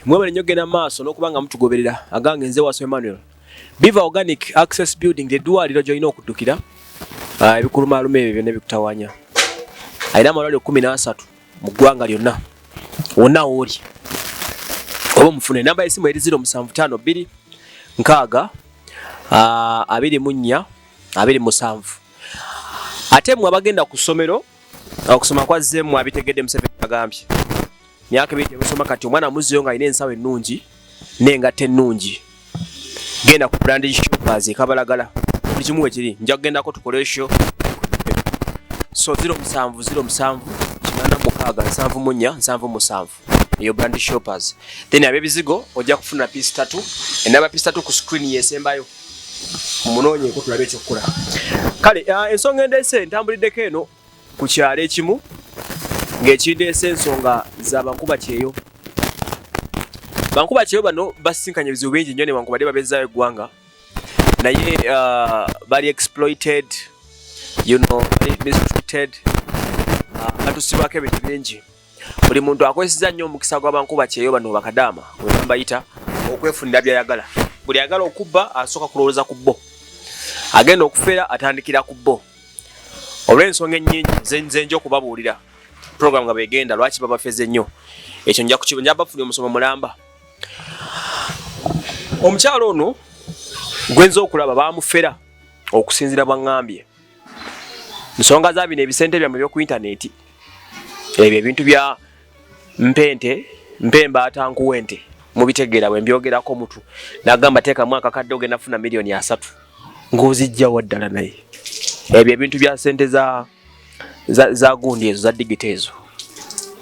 mwebale nnyo genda maaso n'okubanga mutugoberera agange nze Waso Emmanuel. Biva Organic Access Building ly'eddwaliro gy'olina okuddukira ebikulumaaluma ebyo byonna bikutawanya. Alina amalwaliro 13 mu ggwanga lyonna wonna wooli oba omufune. Namba y'essimu eri 0752 6 24 27. Ate mmwe abagenda ku ssomero okusoma kwazze mmwe abitegedde Museveni agambye myaka ebiri temusoma kati omwana muzziyo ng'alina ensawo ennungi n'engatta ennungi. Genda ku brand shoppers ekabalagala buli kimu wekiri nja kugendako tukole show. So 0707 7 iyo brand shoppers. Then abebizigo ojja kufuna piece 3 enaba piece 3 ku screen yesembayo munoonye ko tulabe ekyokukola. Kale ensonga endese ntambuliddeko eno ku kyalo ekimu ng'ekideese ensonga za bankuba kyeyo. Bankuba kyeyo bano basinkanye ebizibu bingi nnyo ne bankubadde babezzaayo eggwanga naye bali exploited, mistreated, batusibwako ebintu bingi. Buli muntu akozesezza nnyo omukisa gw'abankuba kyeyo bano Bakadaama webamba Ayita okwefunira byayagala. Buli ayagala okubba asooka kulowooza ku bbo, agenda okufera atandikira ku bbo. Olw'ensonga ennyingi nze nja okubabuulira program nga begenda lwaki babafeze nnyo. Ekyo nja kukibanja bafunye omusomo mulamba. Omukyalo ono gwenza okulaba baamufera okusinzira bwangambye. Nsonga za bino ebisente byammwe by'oku intaneti ebyo ebintu bya mpemba nkuwente mubitegeera bwe mbyogerako mutu nagamba teekamu akakadde ogenda funa miliyoni 3 ng'ozijja waddala naye ebyo ebintu bya sente za gundi ezo za digito ezo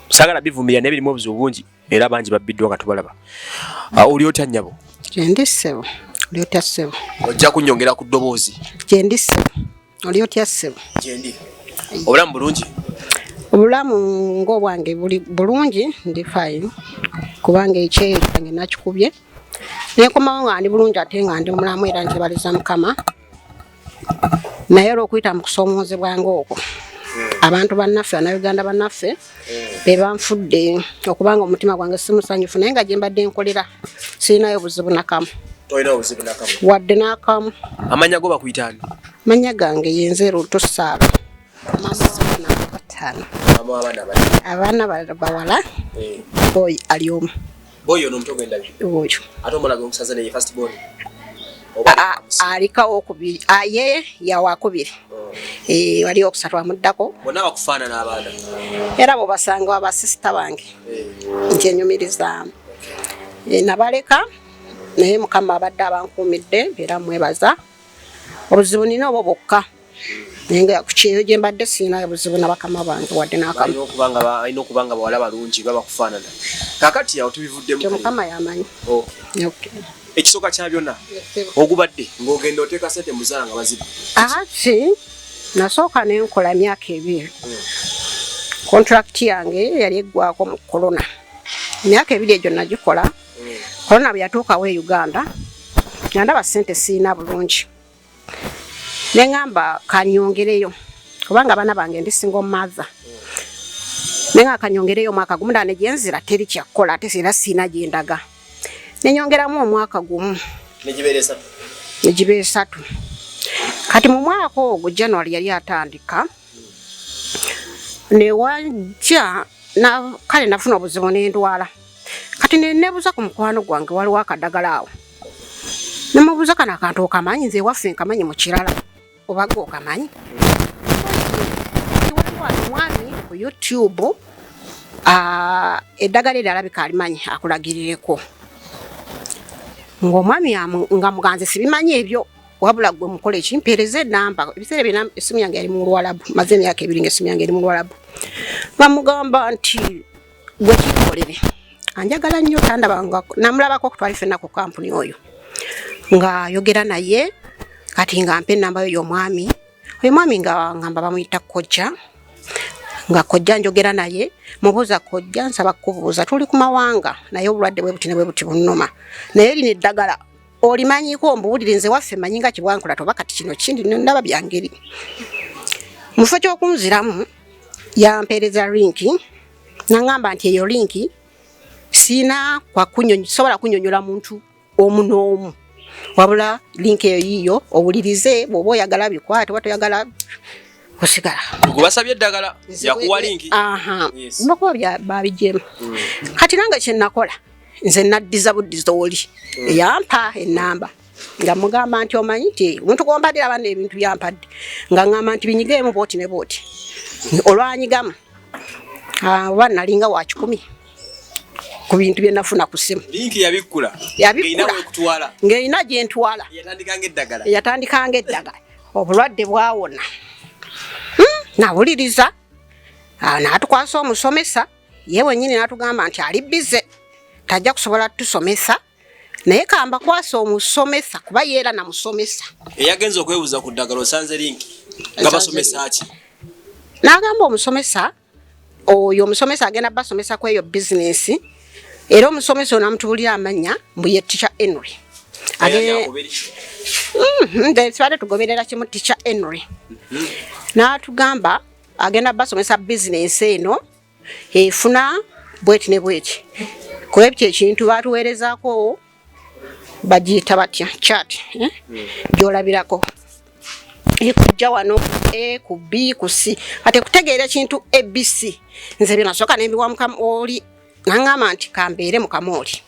sagala bivumirira naye birimu obuzibu bungi era bangi babbiddwa nga tubalaba. Oli otya nnyabo? Gyendi ssebo. Oli otya ssebo? Ojja kunnyongera ku ddoboozi. Gyendi ssebo. Oli otya ssebo? Gyendi. Obulamu bulungi? Obulamu ng'obwange buli bulungi ndi fine kubanga ekyeyo kyange nakikubye nekomawo nga ndi bulungi ate nga ndi mulamu era nkyebaliza Mukama. Naye olw'okuyita mu kusoomoozebwa ng'okwo abantu bannaffe Bannayuganda bannaffe be banfudde okubanga omutima gwange simusanyufu naye nga gye mbadde nkolera sirinayo buzibu nakamu. Tolina buzibu nakamu? Wadde nakamu. Amanya go bakuyita ani? Manya gange yenze Lutusaaba. Abaana bawala boy ali omu. Boy ono omuto gwenda bi? Oyo. Ate omulaga omusaza ne first born? Alikawo okubiri. Ye yawakubiri. Wali okusatu amuddako. Bonna bakufaanana abaana? Era bo basanga abasisita bange. Nje nyumirizaamu. Nabaleka naye Mukama abadde abankuumidde era mwebaza. Obuzibu nina obwo bwokka. Nenga kucheyo gye mbadde sina buzibu na bakama bange wadde nakamu. Ayina okubanga bawala balungi baba kufaanana. Kakati yawo tubivuddemu. Mukama yamanyi. Okay. Ekisooka kya byonna ogubadde ng'ogenda oteeka sente muzaala nga bazibu. Nasooka nenkola myaka 2. Contract yange yali eggwako mu corona. Myaka 2 egyo nagikola. Corona bwe yatuukawo e Uganda nandaba sente siina bulungi. Nengamba kanyongereyo kubanga abana bange ndi single mother. Nenga kanyongereyo mwaka gumu ndane gyenzira teri kyakola ate sira sina gyendaga. Nenyongeramu omwaka gumu. Negibeere 3. Kati mu mwaka ogwo January yali atandika. Ne wajja na kale nafuna obuzibu n'endwala. Kati nebuza ku mukwano gwange waliwo akadagala awo. Nemubuza kana akantu okamanyi nze waffe nkamanyi mu kirala. Obaga okamanyi? Mwami ku YouTube eddagala eryalabika alimanyi akulagirireko. Ng'omwami nga muganze sibimanyi ebyo wabula gwe mukola ekimpeereza ennamba. Ebiseera bina essimu yange yali mu Luwarabu. Maze emyaka 2 ng'essimu yange eri mu Luwarabu. Bamugamba nti gwe kikolere. Anjagala nnyo tandabanga namulabako okutwala ffenna ku kampuni oyo. Nga yogera naye kati nga mpe ennamba yo y'omwami. Oyo mwami nga ngamba bamuyita Kojja. Nga Kojja njogera naye mubuuza Kojja nsaba kubuuza tuli ku mawanga naye obulwadde bwe buti ne bwe buti bunnuma. Naye lino eddagala olimanyiko mbuwulire nze waffe manyi nga kibwankola toba kati kino kindi ndaba byangeri. Mu kifo ky'okunziramu yampeereza linki nangamba nti eyo linki sina kwa sobola kunyonyola muntu omu n'omu wabula link eyo yiyo owulirize bw'oba oyagala bikwate wato yagala osigala kubasabye eddagala yakuwa link nokuba babijemu kati nange kye nakola nze naddiza buddiza oli eyampa ennamba nga mugamba nti omanyi nti omuntu gwompadira abana ebintu byampadde nga ngamba nti binyigeemu booti ne booti olwanyigamu oba nalinga wa 10 ku bintu bye nafuna ku simu link yabikkula ng'erina gye ntwala yatandikanga eddagala obulwadde bwawona nawuliriza n'atukwasa omusomesa ye wennyini n'atugamba nti ali bize tajja kusobola tusomesa naye kamba kwasa omusomesa kuba yeera namusomesa eyagenza okwebuuza ku ddagala osanze link nga basomesa ki n'agamba omusomesa oyo omusomesa agenda basomesa ku eyo bizinesi era omusomesa onamutubulira amanya mbu ye Teacher Henry sibadde tugoberera kimu Teacher Henry n'atugamba agenda basomesa bizinesi eno efuna bweti ne bweti kwebyo ekintu batuweerezaako bagiyita batya chat gyolabirako ekujja wano ku B ku C ate kutegeera ekintu ABC nze bino nasooka nembiwa mukamoli nangamba nti kambeere mukamoli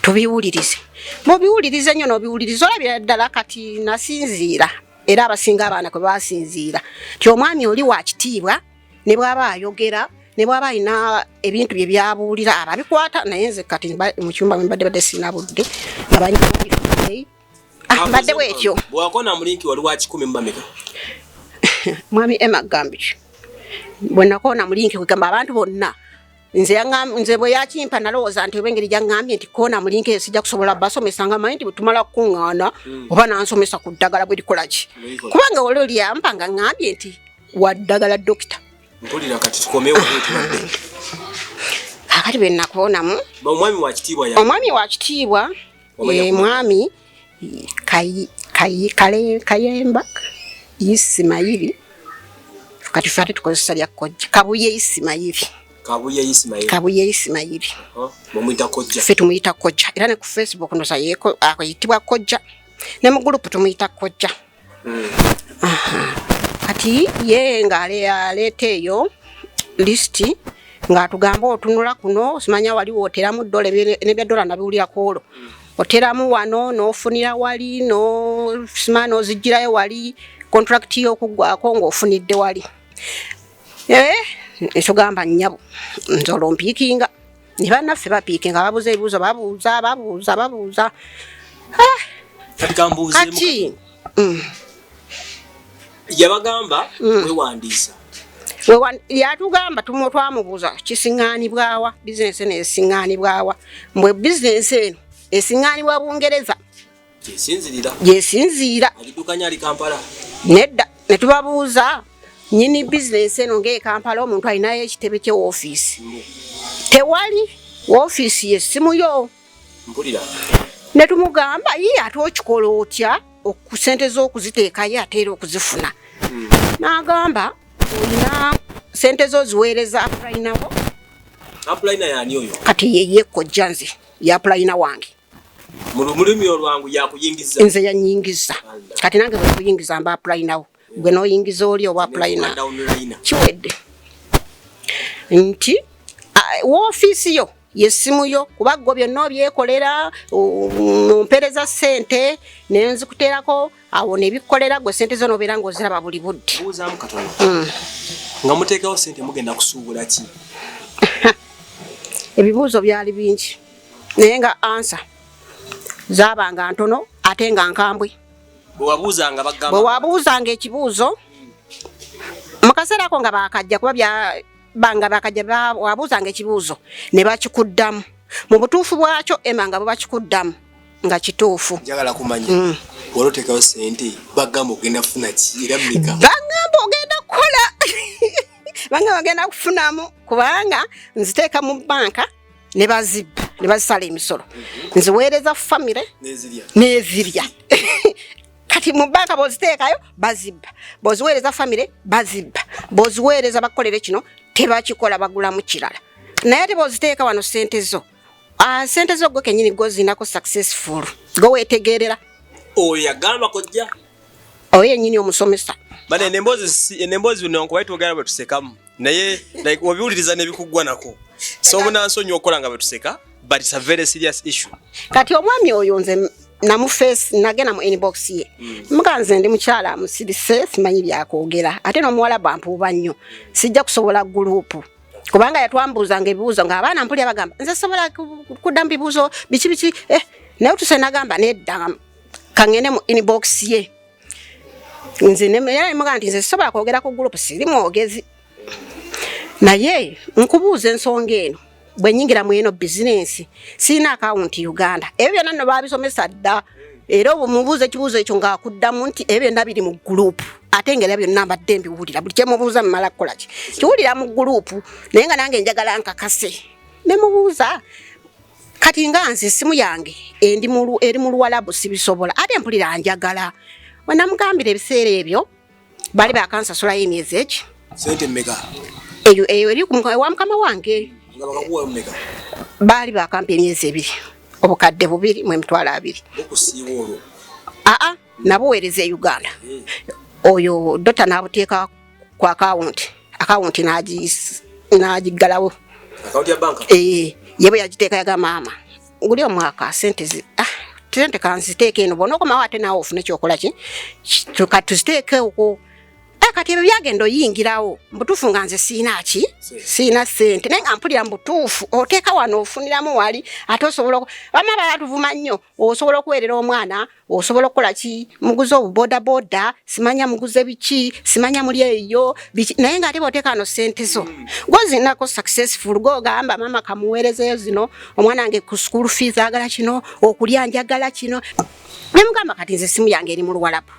tubiwulirize mubiwulirize nnyo n'obiwulirize olabira ddala kati nasinziira era abasinga abaana kwe basinziira ti omwami oli wa kitiibwa ne bw'aba ayogera ne bw'aba alina ebintu bye byabuulira ababikwata naye nze kati mu kyumba mwe mbadde sina budde abanyi mbadde bwetyo bwakona mu linki wali wa 10 mbameka mwami Emma Gambich bwe nakona mu linki kugamba abantu bonna nze bwe yakimpa nalowooza nti obengeri gyangambye nti kona mu linki sijja kusobola basomesa nga manyi nti tumala kuŋŋaana oba nansomesa ku ddagala bwe likola ki kubanga wali olyampa nga ngambye nti wa ddagala dokita mpulira kati tukomewo bwetubadde kakati bwe nakubonamu omwami wa kitiibwa mwami Kayemba Isimayiri kati fate tukozesa lya Kojja Kabuye Isimayiri mumuyita Kojja fe tumuyita Kojja era ne ku Facebook ndosa yeko akayitibwa Kojja ne mu group tumuyita Kojja kati ye ngale aleteyo listi ng'atugamba otunula kuno simanya wali wooteramu ddole ne bya dola nabiwulira koolo oteramu wano n'ofunira wali no simana ozijjirayo wali contract y'okugwako ng'ofunidde wali nsogamba nnyabo nze olompiikinga ne bannaffe bapiikinga babuuza ebibuuzo babuuza kati yabagamba wewandiisa yatugamba twamubuuza kisiŋŋaanibwawa bizinesi eno esiŋŋaanibwawa mbwe bizinesi eno esiŋŋaanibwa Bungereza gyesinziira nedda ne tubabuuza nyini bizinesi eno ng'e Kampala omuntu alinayo ekitebe kye woofiisi tewali woofiisi yessimu yo ne tumugamba ate okikola otya sente z'okuziteekayo ate era okuzifuna n'agamba olina sente zo ziweereza apulainawo kati yeye Kojja nze yapulaina wange mululimi olwangu yakuyingiza nze yanyingiza kati nange bwe kuyingiza mba apulainawo gwe n'oyingiza oli oba apulaina kiwedde nti woofiisi yo yessimu yo kuba gwo byonna obyekolera ompereza sente nenzikuteerako awo nebikolera gwe sente zo nobeera ng'oziraba buli budde nga muteekawo sente mugenda kusuubula ki ebibuuzo byali bingi naye nga ansa zaabanga ntono ate nga nkambwe bwe wabuuzanga ekibuuzo mu kaseera ako nga bakajja kuba bakajja wabuuzanga ekibuuzo ne bakikuddamu mu butuufu bwakyo Emma nga bwe bakikuddamu nga kituufu njagala kumanya waloteekawo sente bagamba ogenda kufuna ki era mmeka bagamba ogenda kukola banga bagenda kufunamu kubanga nziteeka mu banka ne bazibba ne bazisala emisolo nziweereza famire nezirya kati mu banka boziteekayo bazibba boziweereza famire bazibba boziweereza bakolere kino tebakikola bagulamu kirala naye ate boziteeka wano sente zo Sente zo gwe kenyini gozi nako successful. Go wetegerera. Yagamba Kojja. Oye nyini omusomesa. Bane enembozi bino nko bayitogera betusekamu. Naye like wabiwuliriza nebikugwa nako. So munansonyi okola nga betuseka, but it's a very serious issue. Kati omwami oyo nze namu face nagena mu inbox ye. Muganze ndi mukyala musirise simanyi byakoogera. Ate no muwala bampuuba nnyo. Sijja kusobola group. Kubanga yatwambuza ngebibuzo ng'abaana mpuli abagamba nze sobola kudamba bibuzo biki naye tuse nagamba nedda kangene mu inbox ye. Nze ne muganti nze sobola kwogera ku group siri mwogezi. Naye nkubuuza ensonga eno bwe nyingira mu eno business sina account Uganda. Ebyo nanno babisomesa dda. Era omubuuza ekibuuzo ekyo ng'akuddamu nti ebyo nabiri mu group. Ate ngera byonna mbadde mbiwulira buli kyemubuuza mmala kukola ki kiwulira mu group naye nga nange njagala nkakase ne mubuuza kati nga nze simu yange eri mu Luwalabu sibisobola ate mpulira njagala wanamugambira ebiseera ebyo bali bakansasulayo emyezi eki sente mmeka eyo eri wa mukama wange nga bakakuwa mmeka bali bakampa emyezi 2 obukadde 2 mu emitwalo 2 okusiiwa olwo nabuweereza e Uganda. Oyo dota nabuteeka kwa account nagigalawo account ya banka yebo yagiteeka yaga mama nguli omwaka sente kanziteeke eno bona okoma wate nawo ofune kyokola ki tukatuziteeke uko kati ebyo byagenda oyingirawo mbutuufu nga nze siina sente naye nga mpulira mbutuufu oteeka wano ofuniramu wali ate osobola bama balatuvuma nnyo osobola okuweerera omwana osobola okukola ki muguze obubodaboda simanya muguze biki simanya muli eyo naye nga ate boteeka wano sente zo gozinako successful gogamba mama kamuweerezeyo zino omwana wange ku school fees agala kino okulya njagala kino ne mugamba kati nze simu yange eri mu Luwalabu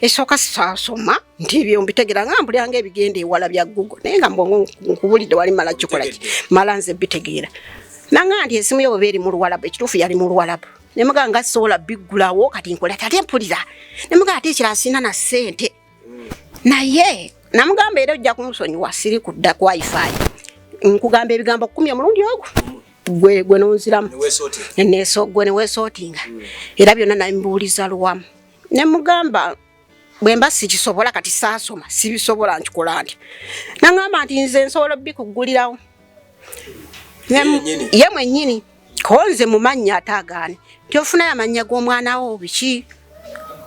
esooka sasoma nti byo mbitegera nga mbulyange ebigenda ewala bya Google naye nga mbongo nkubulidde wali mala kikola ki mala nze bitegeera nanga nti esimu yo beri mu Luwalabu ekituufu yali mu Luwalabu ne muganga sola biggulawo kati nkola tate mpulira ne muganga ate kirasina na sente naye namugamba era ojja kumusonyiwa siri kudda ku wifi nkugamba ebigambo 10 omulundi ogwo gwe nonziramu gwe ne weesootinga era byonna nambuuliza luwamu ne mugamba bwemba sikisobola kati saasoma sibisobola nkikola nti nangamba nti nze nsobola bikugulirawo ye mwennyini konze mumanya atagaani tyofuna amanya g'omwana wo biki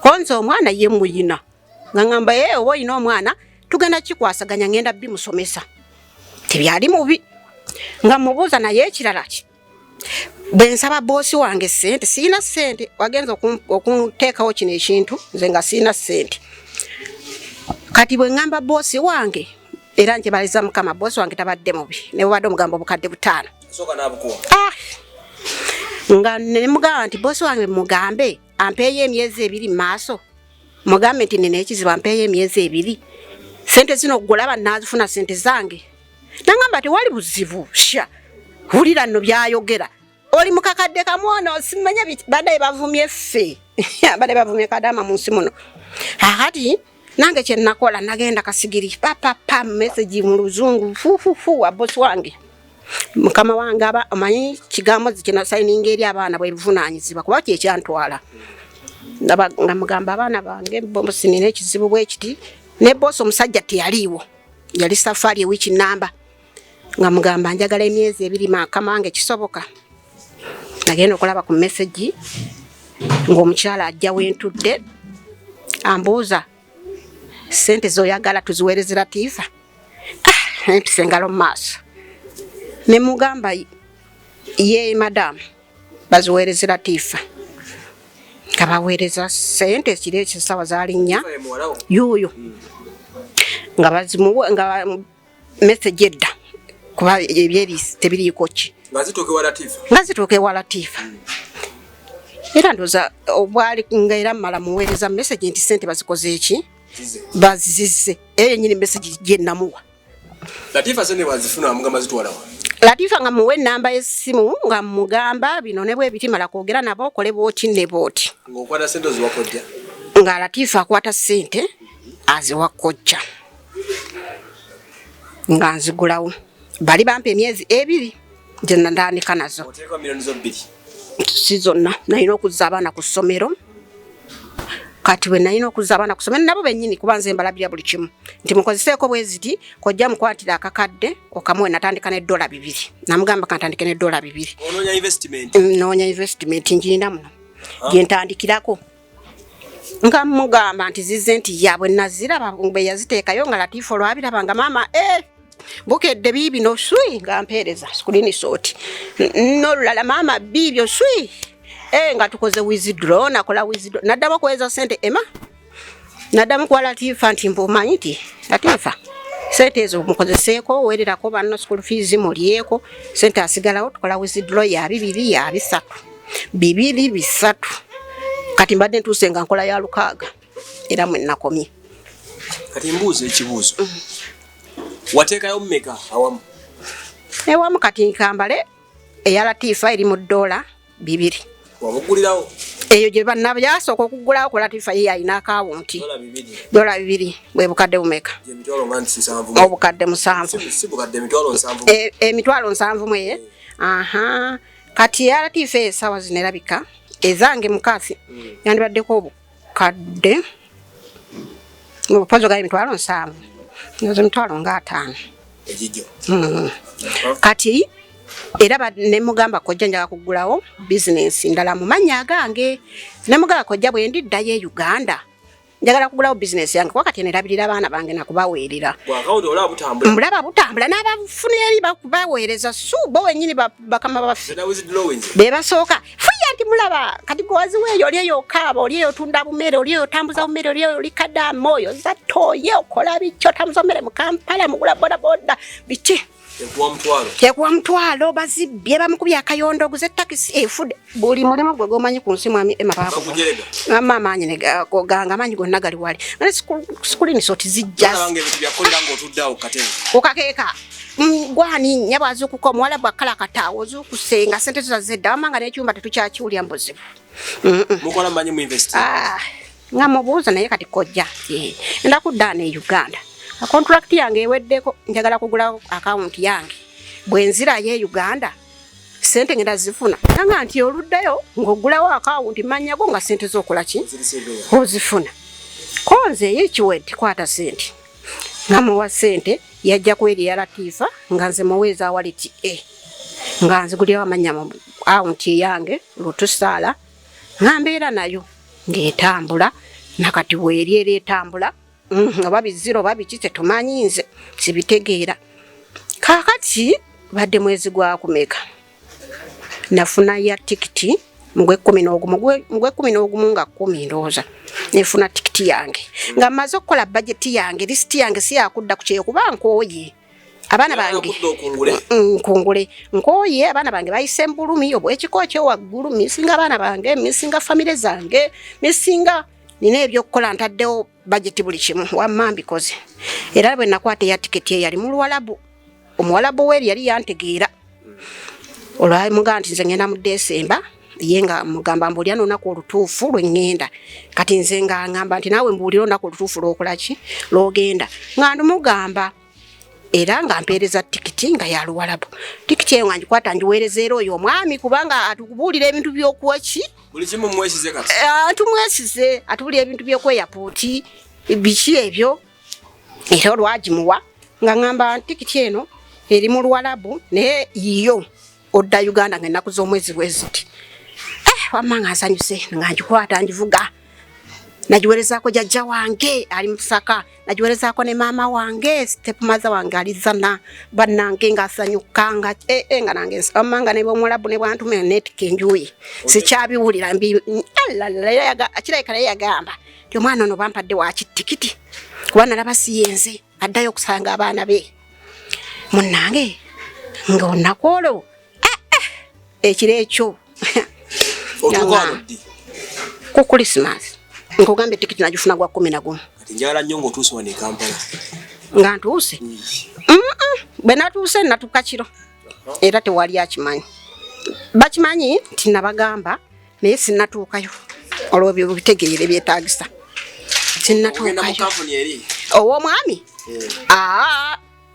konze omwana ye muyina ngamba ye oba oyina omwana tugenda kikwasaganya ngenda bimusomesa tebyali mubi nga mubuuza naye ekirala ki bensaba bosi wange sente siina sente wagenza okunteekawo kino ekintu nze nga siina sente kati bwe ngamba bosi wange era nkibaliza mukama bosi wange tabadde mubi ne bwabadde omugambo obukadde 5 nga ne mugamba nti bosi wange mugambe ampeeyo emyezi 2 maaso mugambe nti nina ekizibu ampeeyo emyezi 2 sente zino golaba nazifuna sente zange nangamba tewali buzibu sha hulira nno byayogera oli mukakadde kamwono simanya badaye bavumye ffe badaye bavumye Kadaama mu nsi muno kati nange kye nakola nagenda kasigiri papa message mu luzungu fufufu wa boss wange mukama wange aba amanyi kigambo zikina signing eri abaana bwe buvunanyizibwa kuba kye kyantwala nga mugamba abaana bange boss nine ekizibu bwe kiti ne boss omusajja teyaliwo yali safari wiki namba nga mugamba njagala emyezi 2 makama wange kisoboka nagenda okulaba ku message ng'omukyala ajja wentudde ambuuza sente zoyagala tuziweereze Latifa empise engalo mu maaso ne mugamba ye madam baziweereze Latifa nga baweereza sente kiri ekisawa zalinnya yuuyo nga bazimuwe nga message edda kuba ebyeri tebiriiko ki ngazitooke wa Latifa era ndoza obwali ngaira mala muweereza message nti sente bazikoze eki bazizize nyini message gye namuwa Latifa sente wazifuna mugamba zitwalawa Latifa nga muwe namba y'essimu nga mugamba bino ne bwe bitimala kwogera nabo okole bwoti ne bwoti ng'okwata sente ziwa Kojja nga Latifa akwata sente aziwa Kojja nga nzigulawo bali bampa emyezi 2 je ndandika nazo oteeka milioni zo 2 sizonna nalina okuzza abaana ku ssomero kati we nalina okuzza abaana ku ssomero nabo bennyini kubanze mbalabira buli kimu nti mukozeseeko bweziti Kojja mukwatira akakadde okamuwe natandika ne $2 namugamba kantandike ne $2 onoonya investment noonya investment njinda muno gyentandikirako nga mugamba nti zize nti yabwe naziraba bwe yaziteekayo nga Latifa olwabiraba nga maama bukedde biibino swi nga mpeereza skulini sooti n'olulala maama biibyo swi nga tukoze withdraw nakola withdraw naddamu kuweza sente ema naddamu kwa Latifa nti mbumanyi nti Latifa sente ezo mukozeseeko weererako banno school fees mulyeko sente asigalawo tukola withdraw ya 2 ya 3 2 3 kati mbadde ntuuse nga nkola ya 6 era mwe nakomye kati mbuuzo ekibuuzo wateekayo mmeka awamu ewamu kati nkambale eya Latifa eri mu $2 wamugulirawo eyo gye bannabyasooka okugulawo ku Latifa ye alina akawunti $2 bwe bukadde bumeka obukadde 7 emitwalo 7 mweye kati ya Latifa esawa zino erabika ezange mukasi yandibaddeko obukadde mupozo ga emitwalo 7 nazo emitwalo nga 5 ejijo kati era ne mugamba Kojja njaga kugulawo business ndala mu manya gange ne mugamba Kojja bwe ndiddayo e Uganda njagala kugulawo business yange wakati nerabirira abaana bange nakubaweerera mulaba butambula n'abafuneri bakubaweereza subo wenyini bakama baffe bebasooka fuya nti mulaba kati gwaziweeyo oliyo okaaba oliyo otunda bumere oliyo otambuza bumere oliyo oli Kadaama oyo zatooye okola bityo otambuza bumere mu Kampala mugula bodaboda biki Tekuwa mtwalo bazibye bamukubya akayondo guze taxi food buli mulimo gwe gomanyi ku nsimu emapako mama manyi ne ganga manyi gonna gali wali ngale skuli ni soti zijja bange bitu byakolera ngo otuddawo katene okakeka gwani nyabazi okuko mwala bwakala katawo zukusenga sente zazedda amanga n'ekyumba tetukyakiwulya mbuzi mukola manyi mu invest ngamubuuza naye kati Kojja ndakudda ne Uganda a contract yange eweddeko njagala kugula account yange bwenzira ye Uganda sente ngenda zifuna nanga nti oluddayo ngogulawo account manyago nga sente zokola ki ozifuna konze yichiwedi kwata sente ngamuwa sente yajja kweri ya Latifa nganze muweza waliti nganze gulya amanya mu account yange lutusala ngambeera nayo ngetambula nakati weeri etambula ababi zero babi kite tumanyinze sibitegeera kakati badde mwezi gwa kumeka nafuna ya tikiti mugwe 11 nga 10 ndoza nefuna tikiti yange nga mazo kola budget yange list yange si yakudda kucheyo kuba nkoye abana bange kungule nkoye abana bange bayise mbulumi obwe ekikoche waggulu misinga abana bange misinga family zange misinga nina ebyokukola ntaddewo budget buli kimu wamma mbikoze era bwe nakwate ya tiketi yali mu Luwalabu omuwalabu weri yali yantegeera olwaye muganti nze ngenda mu December yenga mugamba mbulya nonako olutuufu lwengenda kati nze nga ngamba nti nawe mbulira onako olutuufu lwokola ki logenda nga ndumugamba era nga mpeereza tikiti nga ya Luwalabu tikiti eyo ngikwata njiweerezeera oyo omwami kubanga atukubulira ebintu by'okuwa ki buli kimu mwesize kati tumwesize atubulira ebintu by'oku airport biki ebyo era olwagimuwa nga ngamba tikiti eno eri mu Luwalabu naye yiyo odda Uganda nga ennaku z'omwezi bweziti wamanga nsanyuse nga ngikwata ngivuga najiwerezaako jajja wange ali Musaka najiwerezaako ne mama wange step mother wange alizana bannange nga asanyukanga nga nange amanga ne bomulabu ne bantu net kenjuyi sikyabiwulira mbi akiraikala yagamba ti omwana ono bampadde wa kitikiti kuba nalaba siyenze addayo okusanga abaana be munnange nga onnakwolo ekiro ekyo ku Christmas nkogambe tikiti najufuna gwa 11 kati njala nyongo tuso ne Kampala nga ntuuse bena tuuse natukakiro era tewali akimanyi bakimanyi tinabagamba naye sinatuukayo olw'ebyo bitegeere byetagisa sinatuukayo owo mwami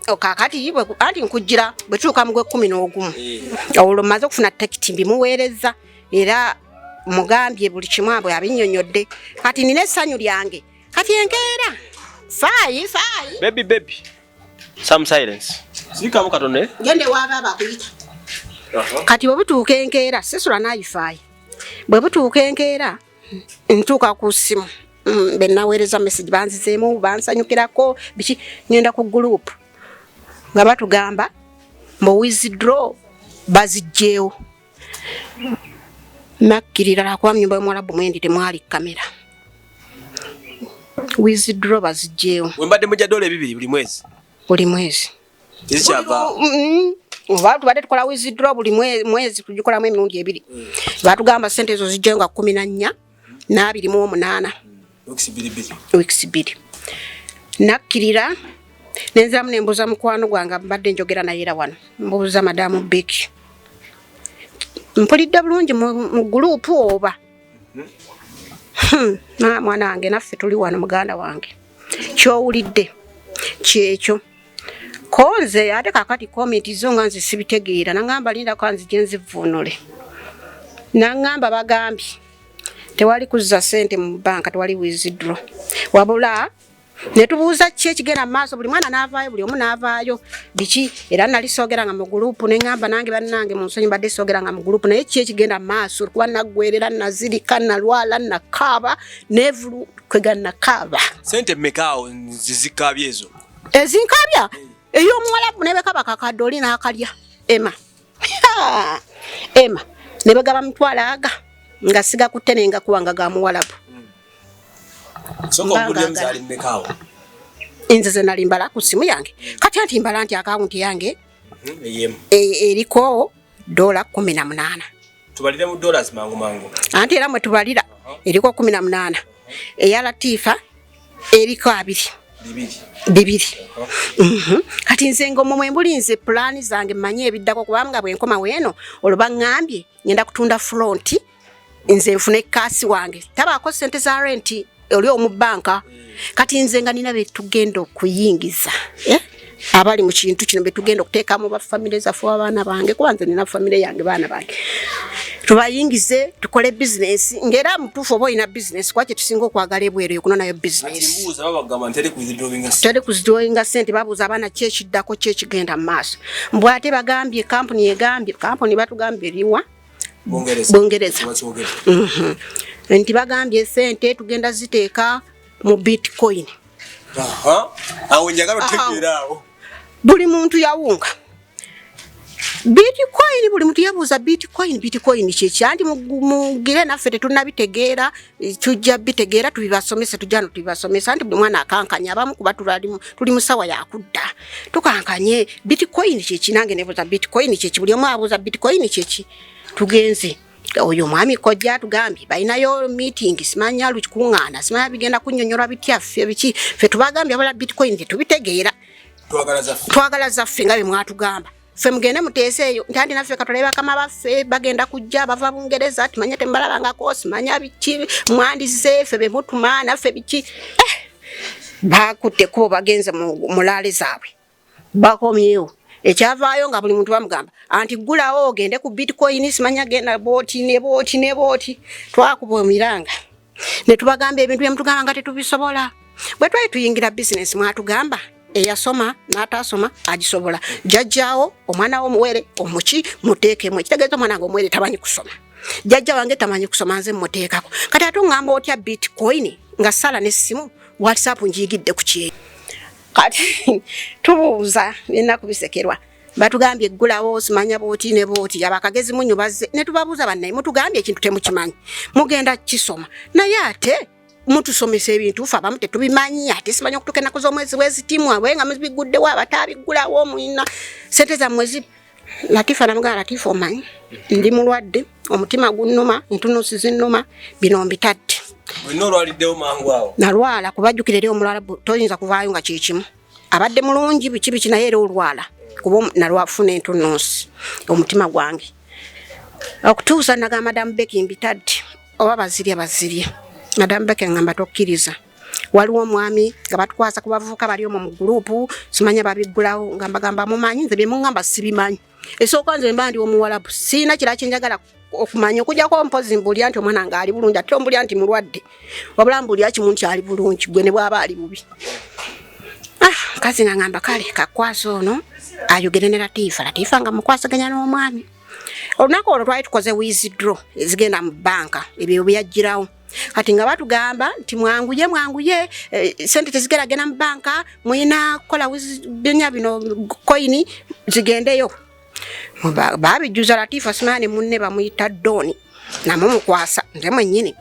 Kakati yibwe anti nkujira bwetuuka mu 11 olwo maze okufuna tekiti mbimuweereza era mugambye buli kimwe abwe abinnyonnyodde kati nina essanyu lyange kati enkeera faayi baby some silence sikamu katone gende waaba bakuyita kati bwe butuuka enkeera sisula naifaayi bwe butuuka enkeera ntuuka ku ssimu bennaweereza message banzizeemu bansanyukirako biki ngenda ku group nga batugamba mbo withdraw bazijjeewo nakkirira lwakuba mnyumba y'Omwarabu mwendi temwali kamera withdraw bazijjeewo wembadde mujja $200 buli mwezi tizikyava oba tubadde tukola withdraw buli mwezi tugikolamu emirundi 2 batugamba sente ezo zijjeewo nga 14 na 28 weeks 2 nakkirira nenziramu nembuuza mukwano gwange mbadde njogera naye era wano mbuuza madamu Beki mpulidde bulungi mu group oba mwana wange naffe tuli wano muganda wange kyowulidde kyekyo konze ate kakati komenti zo nga nze sibitegeera nangamba linda kwa nzije nzivunule nangamba bagambye tewali kuzza sente mu banka tewali withdraw wabula netubuuza ki ekigenda maaso buli mwana naavaayo buli omu naavaayo biki era nali soogeranga mu group nengamba nange bannange mu nsonyi mbadde soogeranga mu group naye ki ekigenda maaso kuba naggwerera nazirika nalwala nakaaba nevulu kwega nakaaba sente mmekaawo zizikaabye ezo ezinkaabya ey'Omuwarabu nebekaba kakadde oli n'akalya ema nebegaba mutwalaaga nga siga kutte nenga kuwanga ga Muwarabu soko mbulye mzali mmekaawo inze ze nali mbala ku simu yange kati anti mbala nti account yange eriko $18 tubalire mu dollars mangu anti era mwe tubalira eriko 18 eya Latifa eriko 2 kati nze ngomo mwembulinze plan zange manye ebiddako kubanga bwe nkoma weno oluba ngambye ngenda kutunda front nze nfune kasi wange tabaako sente za rent oli omu banka kati nze nga nina betugenda okuyingiza abali mu kintu kino betugenda okuteeka mu bafamile zaffe abaana bange kubanze nina famile yange baana bange tubayingize tukole business ngera mutufu oba ina business kwache tusinga okwagala ebwero yokuno nayo business mbuuza babagamba ntele kuzidowinga sente babuuza abaana kyekiddako kyekigenda mu maaso mbwate bagambye kampuni batugambye eriwa Bongereza nti bagambye sente tugenda ziteeka mu Bitcoin awo njagala otegeeraawo buli muntu yawunga Bitcoin buli muntu yabuuza Bitcoin kyeki anti mugire naffe tetunabitegeera tujja bitegeera tubibasomesa tujja tubibasomesa anti buli mwana akankanya abamu kuba tuli musawa yakudda tukankanye Bitcoin kyeki nange nebuuza Bitcoin kyeki buli omu abuuza Bitcoin kyeki tugenze oyo mwami Kojja tugambye balinayo meeting simanya lukikuŋŋaana simanya bigenda kunnyonnyola bityaffe biki ffe tubagambye abala Bitcoin tetubitegeera twagala zaffe nga bwe mwatugamba ffe mugende muteese eyo nti naffe katulebe bakama baffe bagenda kujja bava Bungereza tumanye tembalabangako simanya biki mwandize ffe be mutuma naffe biki bakutte kubo bagenze mu laale zaabwe bakomyewo ekyavaayo nga buli muntu bamugamba anti gulawo ogende ku Bitcoin simanya genda booti twakuba omiranga ne tubagamba ebintu byemutugamba nga tetubisobola bwe twali tuyingira business mwatugamba eyasoma n'atasoma agisobola jajjaawo omwana w'omuwere omuki muteekemu ekitegeeza omwana wange omuwere tamanyi kusoma jajja wange tamanyi kusoma nze muteekako kati ate ngamba otya Bitcoin nga sala n'essimu WhatsApp njigidde ku kyeyo kati tubuuza nina kubisekerwa batugambye gulawo simanya booti abakagezi munyu bazze ne tubabuuza bannaye mutugambye ekintu temukimanyi mugenda kisoma naye ate mutusomesa ebintu fa bamu tetubimanyi ate simanya okutuuka ennaku z'omwezi bwezitimwa bwenga mubiguddewo abatabigulawo mwina sente zammwe Latifa namugamba Latifa omanyi ndi mulwadde omutima gunnuma entunuusi zinnuma bino mbitadde wino olwaliddewo mangu awo nalwala kubajjukira eri omulwala toyinza kuvaayo nga kyekimu abadde mulungi biki naye era olwala kuba nalwafuna entunuusi omutima gwange okutuusa nagamba Madamu Beki mbitadde oba bazirye Madamu Beki ngamba tokkiriza waliwo omwami nga batukwasa ku bavubuka bali omwo mu gurupu simanya babigulawo ngamba mumanyi nze bemungamba sibimanyi esooka nze mba ndi omuwalabu siina kira kinjagala okumanya okujjako mpozi mbulya nti omwana nga ali bulungi ate ombulya nti mulwadde wabula mbulya kimu nti ali bulungi gwe ne bw'aba ali bubi kazi nga ngamba kale kakwasa ono ayogere ne Latifa nga mukwasaganya n'omwami olunaku olwo twali tukoze withdraw ezigenda mu banka ebyo byajjirawo kati nga batugamba nti mwanguye sente tezigeragenda mu banka muyina kukola withdraw bino coin zigendeyo babijjuza Latifa simane munne bamuyita Doni namwe mukwasa nze mwennyini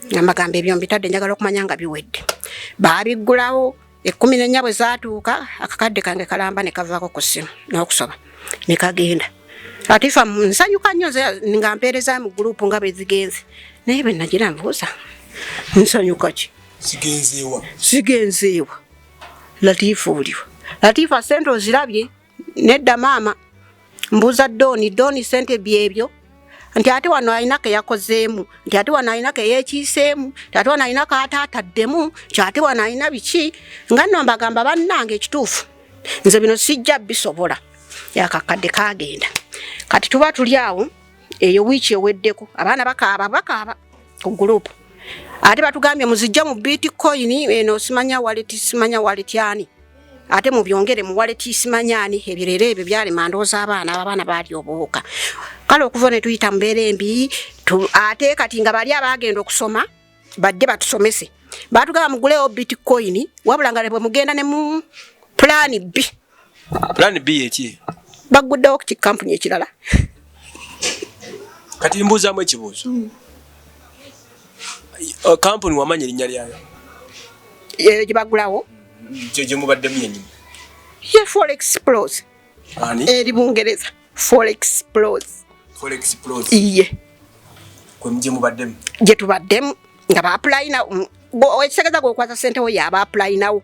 ngambagamba ebyo mbitadde njagala okumanya nga biwedde babigulawo 14 bwe zaatuuka akakadde kange kalamba ne kavaako ku ssimu n'okusoba ne kagenda Latifa nsanyuka nnyo nga mpeereza mu gurupu nga bezigenze naye bwe nagira mbuuza nsanyuka ki sigenzeewa Latifa oliwa Latifa sente ozirabye nedda maama mbuuza Doni sente byebyo nti ate wano alina ke yakozeemu nti ate wano alina ke yeekiiseemu nti ate wano alina ke ataataddemu nti ate wano alina biki nga nno mbagamba bannange ekituufu nze bino sijja bisobola yakakadde kagenda kati tuba tuli awo eyo wiiki eweddeko abaana bakaaba ku gurupu ate batugambye muzijja mu bitcoin eno simanya wallet ani ate mubyongere mu wallet simanyani ebirere ebyo byali mandooza abaana baali obuuka kale okuva ne tuyita mbeere embi ate kati nga bali abagenda okusoma badde batusomese batugamba mugulewo bitcoin wabula nga bwe mugenda ne mu plan B eki baguddewo ku kikampuni ekirala kati mbuuzaamu ekibuuzo kampuni wamanya erinnya lyayo gye bagulawo gye mubaddemu yennyini ye Forex Pros eri Bungereza Forex Pros iye gye mubaddemu gye tubaddemu nga baapulayina ekitegeeza gweokwasa sente wo yaaba apulayinawo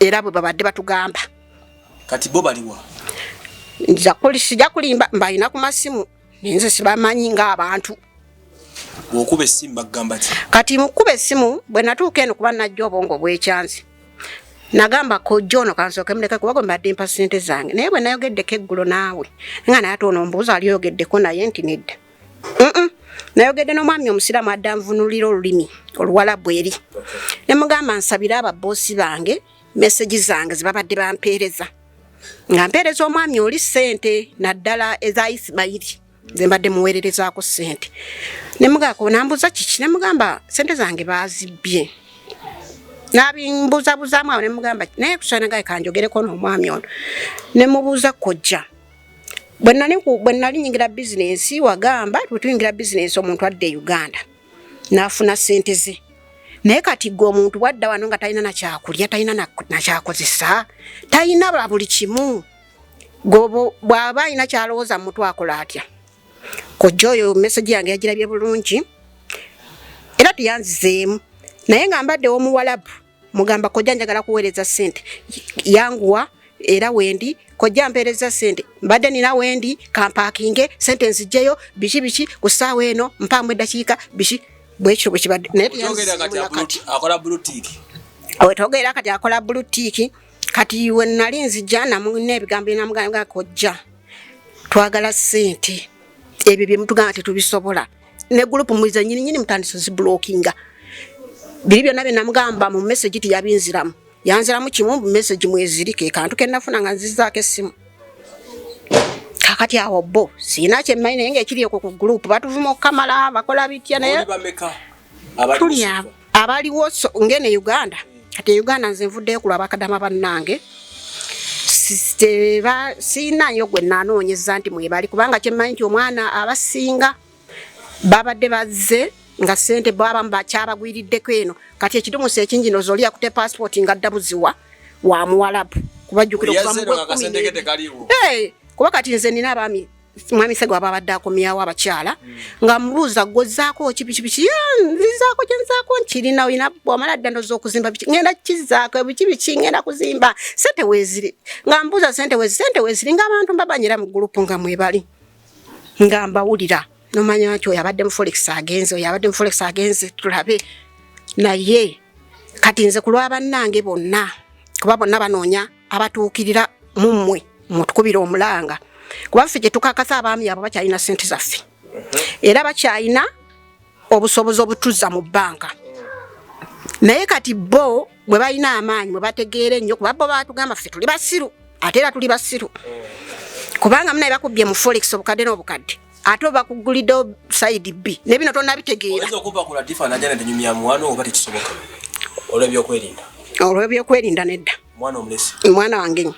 era bwe babadde batugamba kati bo baliwa sijja kulimba mbalina ku masimu nenze sibamanyi ng'abantu bw'okuba essimu bagamba ki kati mukuba essimu bwe natuuka eno kuba najja obwongo bwekyanzi nagamba Kojja ono kansooke muleke kuba gwe mbadde mpa ssente zange naye bwe nayogeddeko eggulo naawe nga naye ate ono mbuuza ali oyogeddeko naye nti nedda nayogedde n'omwami omusiraamu adde anvunulira olulimi oluwalabu eri ne mugamba nsabire ababoosi bange meseji zange ze babadde bampeereza nga mpeereza omwami oli ssente naddala eza Isimayiri ze mbadde muweererezaako ssente ne mugamba nambuuza kiki ne mugamba ssente zange baazibbye nabimbuuzabuzaamu awo ne mugamba naye kusaana gaye kanjogereko n'omwami ono ne mubuuza Kojja bwe nali nyingira bizinensi wagamba tuyingira bizinensi omuntu adde e Uganda n'afuna ssente ze naye kati gwe omuntu wadda wano nga talina nakyakulya talina nakyakozesa talina buli kimu bw'aba alina kyalowooza mu mutwe akola atya Kojja oyo meseji yange yagirabye bulungi era tuyanzizeemu naye nga mbadde w'omuwalabu mugamba Kojja njagala kuweereza ssente yanguwa era wendi Kojja mpeereza ssente mbadde nina wendi kampaakinge ssente nzijjeyo biki ku ssaawa eno mpaamu eddakiika biki bwekyo bwe kibadde wetogera kati akola bluetick kati we nali nzijja n'ebigambo binamugamba Kojja twagala ssente ebyo bye mutugamba tetubisobola ne gurupu muiza nyini mutandise ziblockinga biri byonna bye namugamba mu message tiyabinziramu yanziramu kimu mu message mwezirike kantu ke nafuna nga nzizaako essimu kakati awo bo sina kyemmanyi naye ng'ekiri okwo ku gurupu batuvuma okukamala bakola bitya naye tuli abaliwo ngene Uganda kati Uganda nze nvuddeyo kulwa Bakadaama bannange siinayo gwe nanoonyeza nti mwebali kubanga kyemmanyi nti omwana abasinga babadde bazze nga ssente baba bakyabagwiriddeko eno kati ekitumusa ekingi nozolya kute passport nga ddabuziwa wa muwalabu kubajjukira okuva mu kuba kati nze nina abaami mwami Sego ababadde akomyawo abakyala nga mubuuza gozzaako kibiki nzizaako kyenzaako nkirina olina bw'amala dda ndoza okuzimba biki ngenda kizaako biki ngenda kuzimba ssente weeziri nga mbuuza ssente weeziri ng'abantu mbabanyira mu gurupu nga mwebali nga mbawulira nomanya nti oyo abadde mu Forex agenze tulabe naye kati nze kulwa bannange bonna kuba bonna banoonya abatuukirira mummwe mutukubira omulanga kuba ffe gye tukakasa abaami abo bakyalina ssente zaffe era bakyalina obusobozi obutuzza mu bbanka naye kati bo bwe balina amaanyi bwe bategeera ennyo kuba bo batugamba ffe tuli basiru ate era tuli basiru kubanga munaye bakubbye mu forex obukadde n'obukadde ate bakugulidde side B ne bino tonnabitegeera oyinza okuba ku latifa najja nenyumya muwano oba tekisoboka olw'ebyokwerinda nedda mwana wange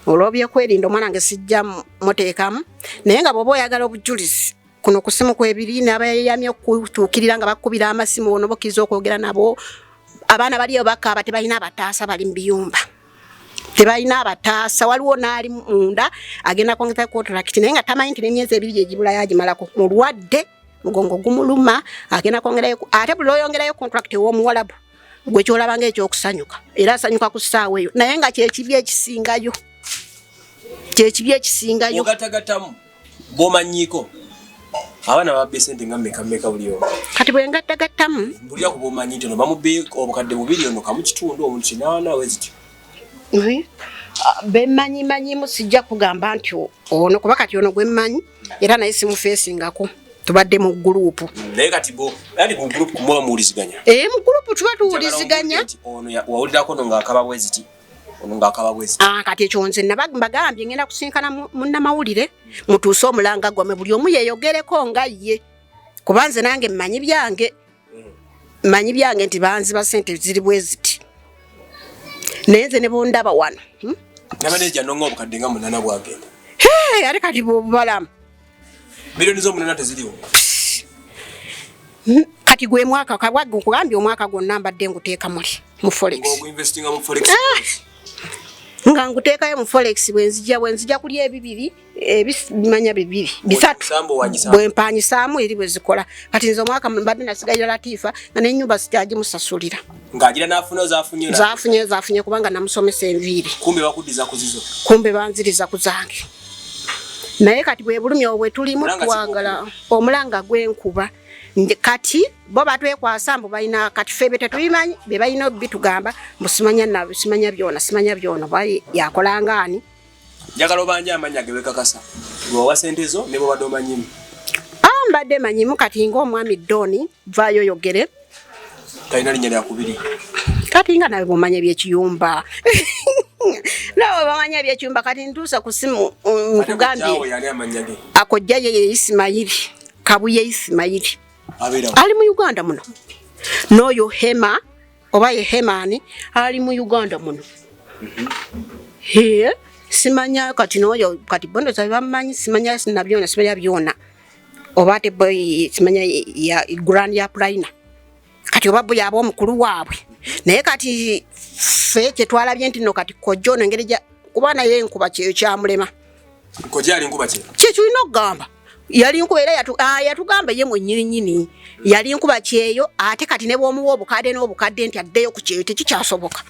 olw'ebyokwerinda omwana wange sijja muteekamu naye nga bw'oba oyagala obujulizi kuno ku simu kwebiri n'abayamye okutuukirira nga bakubira amasimu ono bokkiriza okwogera nabo abaana baliyo bakaaba tebalina abataasa bali mu biyumba tebalina abataasa waliwo n'ali munda agenda kwongeza contract naye nga tamanyi nti n'emyezi ebiri gyegibula yagimalako mulwadde mugongo gumuluma agenda kwongerayo ate buli lw'oyongerayo contract ew'omuwalabu gwe kyolaba ng'ekyokusanyuka era asanyuka ku ssaawa eyo naye nga kyekibi ekisingayo ogatagatamu bw'omanyiiko abaana babbe sente nga mmeka buli omu kati bwe ngattagattamu buli ako bw'omanyi nti ono bamubbe obukadde 2 ono kamu kitundu omu 8 wezityo bemmanyimanyimu sijja kugamba nti ono kuba kati ono gwemmanyi era naye simufeesingako tubadde mu gurupu naye kati yani mu gurupu kumuba muwuliziganya mu gurupu tuba tuwuliziganya ono wawulirako ono ng'akaba bweziti ono ng'akaba bweziti kati ekyo nze mbagambye ngenda kusinkana munnamawulire mutuuse omulanga gwame buli omu yeeyogereko nga ye kuba nze nange mmanyi byange nti banziba sente ziri bweziti naye nze ne bondaba wano nabaneja nonga obukadde nga 8 bwagenda ate kati bwobalamu milioni zo 8 teziriwo kati gwe mwaka kugambye omwaka gwonna mbadde nguteeka muli mu forex nga nguteekayo mu forex bwenzija kuli ebibiri ebimanya bibiri bisatu bwempanyisaamu eri bwe zikola kati nze omwaka mbadde nasigalira latifa nga n'ennyumba sityagimusasulira ng'agira n'afuna zafunye kubanga namusomesa enviiri kumbe banziriza ku zange naye kati bwe bulumi obwe tulimu twagala omulanga gw'enkuba kati bo batwekwasa mbu balina kati febe tetubimanyi be balina bitugamba simanya byona bali yakolangani njagala obanja amanya gewekakasa lwowa sente zo ne bo badomanyimu mbadde manyimu kati ng'omwami Doni vayo yogere talina linnya lyakubiri kati nga nawe bumanya byekiyumba nawe bamanya ebyekiyumba kati ntuusa ku simu nkugambye Kojja ye Isimayiri Kabuye Isimayiri ali mu Uganda muno n'oyo Hema oba ye Hemani ali mu Uganda muno simanya kati n'oyo kati bondo zabamanyi simanya byona oba te boy simanya ya grand ya Prina kati obabu yabo omukulu waabwe naye kati fe kyetwalabye nti no kati Kojja ono engeri kubana ye nkuba kyamulema Kojja ali nkuba kyekirina okugamba yali nkuba era yatugamba ye mwennyini yali nkuba kyeyo ate kati ne bw'omuwa obukadde nti addeyo ku kyeyo tekikyasoboka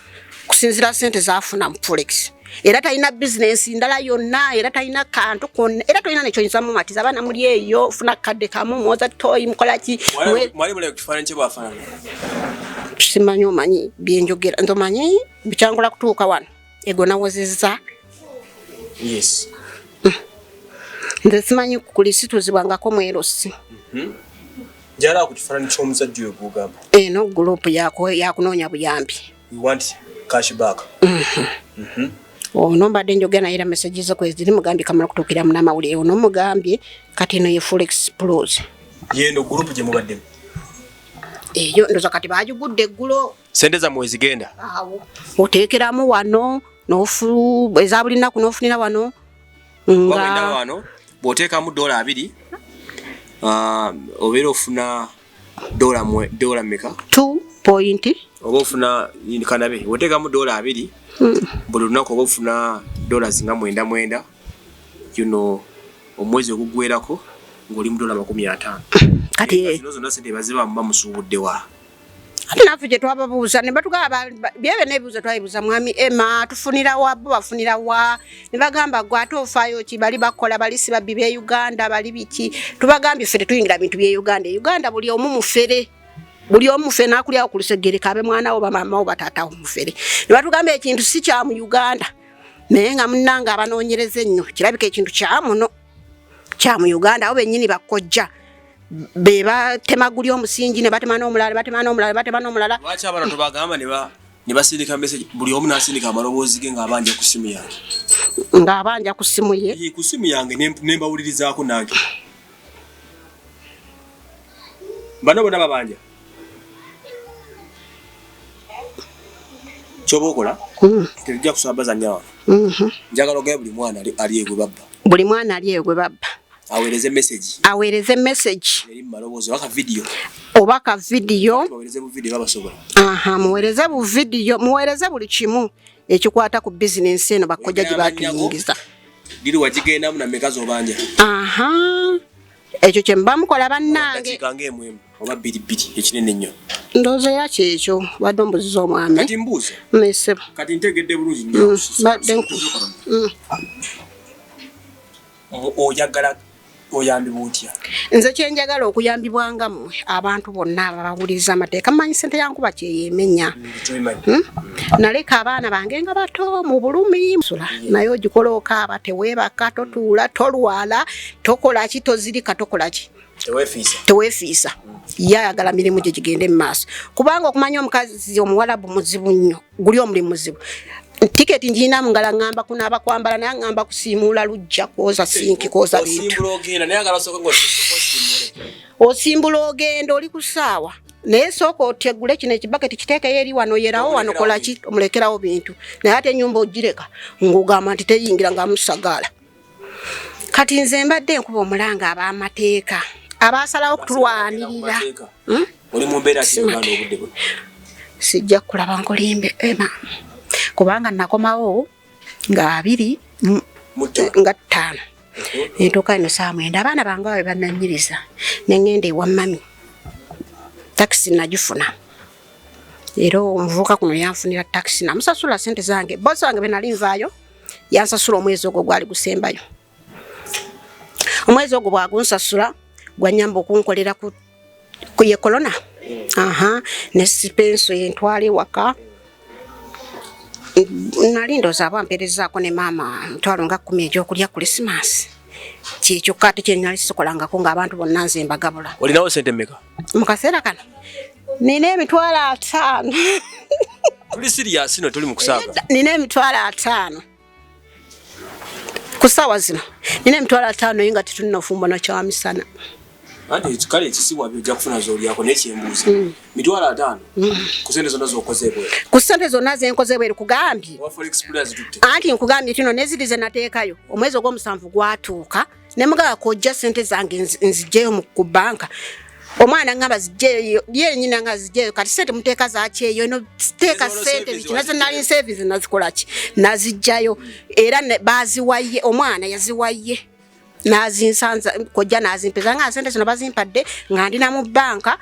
kusinzira sente zaafuna mu forex era talina business ndala yonna era talina kantu konna era talina nekyoyinza mu matiza abaana muli eyo funa kadde kamu mwoza toyi mukolaki mwali mule kifaananyi kye bwafaanana simanyi omanyi byenjogera nzomanyi bikyangula kutuuka wano ego nawozezza yes nze simanyi kulisituzibwangako mwerosi njala ku kifaananyi ky'omusajja oyo gwogamba no gurupu yakunoonya buyambi we want cash back ono mbadde njogera naye era message zo kweziri mugambye kamala kutuukira munnamawulire ono mugambye kati eno ye Forex Pros yeno gurupu gye mubaddemu eyo ndoza kati bagigudde eggulo sente zammwe zigenda awo oteekeramu wano nofu eza buli nnaku n'ofunira wano nga wano bw'oteekamu $2 obeera ofuna dola meka 2 point oba ofuna kanabe bw'oteekamu $2 buli lunaku oba ofuna $9.99 omwezi ogugwerako ng'oli mu $50 kati zino sente bazibamu bamusuubudde wa ate naffe gye twababuuza ne batugamba byebyo n'ebibuuzo twabibuuza mwami Emma tufunira wa bo bafunira wa ne bagamba gwe ate ofaayo ki bali bakola bali si babbi b'e Uganda bali biki tubagambye ffe tetuyingira bintu by'e Uganda buli omu mufere buli omu ffe nakulyawo ku lusegere kabe mwana wo bamama wo batata wo mufere ne batugamba ekintu si kya mu Uganda naye nga munnanga abanoonyereza ennyo kirabika ekintu kya muno kya mu Uganda abo bennyini bakojja be batemaguli omusingi ne batema n'omulala lwaki abana tubagamba ne basindika message buli omu n'asindika amaloboozi ge ng'abanja ku simu yange ng'abanja ku simu ye ku simu yange ne mbawulirizaako nange bano bona babanja kyoba okola tujja kusabaza nnyo njagala ogaye buli mwana ali egwe babba aweereze message eri maloboozi oba ka video muweereze bu video muweereze buli kimu ekikwata ku business eno Bakojja gye batuyingiza diri wajigendamu na mekazi obanja ekyo kye mba mukola bannange oba bbiri ekinene nnyo ndowooza era kyekyo badde ombuziza omwami kati mbuuza mesebo kati ntegedde bulungi nnyo oyagala oyambibwa otya nze kyenjagala okuyambibwanga mmwe abantu bonna abawuliriza amateeka mmanyi ssente yankuba kyeyemenya naleka abaana bange nga bato mu bulumi naye ogikola okaaba teweebaka totuula tolwala tokola ki tozirika tokola ki teweefiisa ye ayagala mirimu gye gigende mu maaso kubanga okumanya omukazi omuwalabu muzibu nnyo guli omulimu muzibu tiketi njina mungala ngamba kunaaba kwambala naye ngamba kusiimula lujja kwoza sinki kwoza bintu osimbula ogenda oli ku ssaawa naye sooka otegule kino ekibaketi kiteekayo eri wano yerawo wano kola ki omulekerawo bintu naye ate ennyumba ogireka ng'ogamba nti teyingira nga musagaala kati nze mbadde nkuba omulanga ab'amateeka abaasalawo okutulwanirira oli mu mbeera ki obudde bwe sijja kulaba nkolimbe ema kubanga nakomawo nga 2 nga 5 entuuka ino saa 9 abaana bange bawe bannanyiriza ne ngenda ewa mami takisi nagifuna era omuvubuka kuno yanfunira takisi namusasula ssente zange bosi wange benali nvaayo yansasula omwezi ogwo gwali gusembayo omwezi ogwo bwagunsasula gwanyamba okunkolera ku ye kolona ne sipenso yentwala ewaka nali ndooza abampeerezaako ne maama mutwalo nga 10 egyokulya Christmas kyekyo kati kyenali sikolangako ng'abantu bonna nze mbagabula olinawo sente mmeka mu kaseera kano nina emitwalo 5 tuli serious no tuli mu kusaaga nina emitwalo 5 ku ssaawa zino nina emitwalo 5 naye nga tetulina ofumba na kyamisana ate kale ekisibwa byojja kufuna z'olyako n'ekyembuuzi mitwalo 5 ku ssente zonna z'okoze ebweru ku ssente zonna zenkoze ebweru kugambye anti nkugambye kino nezirize nateekayo omwezi ogw'omusanvu gwatuuka ne mugaba Kojja ssente zange nzigyeyo ku banka omwana ngamba zijjeyo yennyina nga zijjeyo kati ssente muteeka zakyeyo no teeka ssente bikinaze nali service nazikola ki nazijjayo era baziwaye omwana yaziwaye nazinsanza Kojja nazimpeza nga ssente zino bazimpadde nga ndina mu banka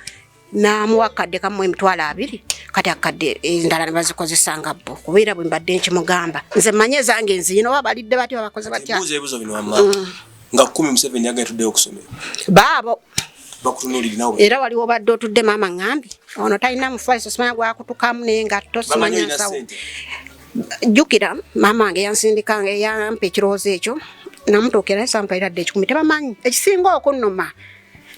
namuwakadde kamu emitwalo 2 kati akadde endala ne bazikozesanga bo kubeera bwe mbadde nkimugamba nze manye zange nziyino babalidde batya babakoze batya ebuzo bino wamma nga 17 yaga tudde okusomera baabo bakutunulira nawe era waliwo badde otudde maama ngambi ono talina mufaiso simanya gwakutukamu naye nga tosimanya nsawo jjukira maama wange yansindikanga yampa ekirowoozo ekyo namutookera sampayiradde ekikumi tebamanyi ekisinga okunnuma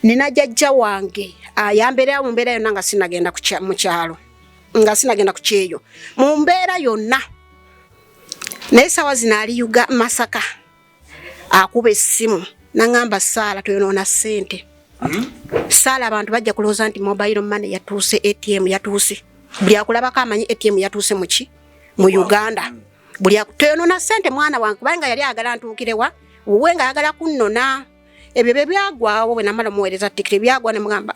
nina jjajja wange yambeerayo mu mbeera yonna nga sinagenda mu kyalo nga sinagenda ku kyeyo mu mbeera yonna naye sawa zino ali Masaka akuba essimu nangamba Saala toyonoona ssente Saala abantu bajja kulowooza nti mobile money yatuuse ATM yatuuse buli akulabako amanyi ATM yatuuse muki mu Uganda buli toyonoona ssente mwana wange kubanga yali agala ntuukirewa wowe nga ayagala kunnona ebyo bye byagwawo bwe namala muweereza tikiti byagwa ne mugamba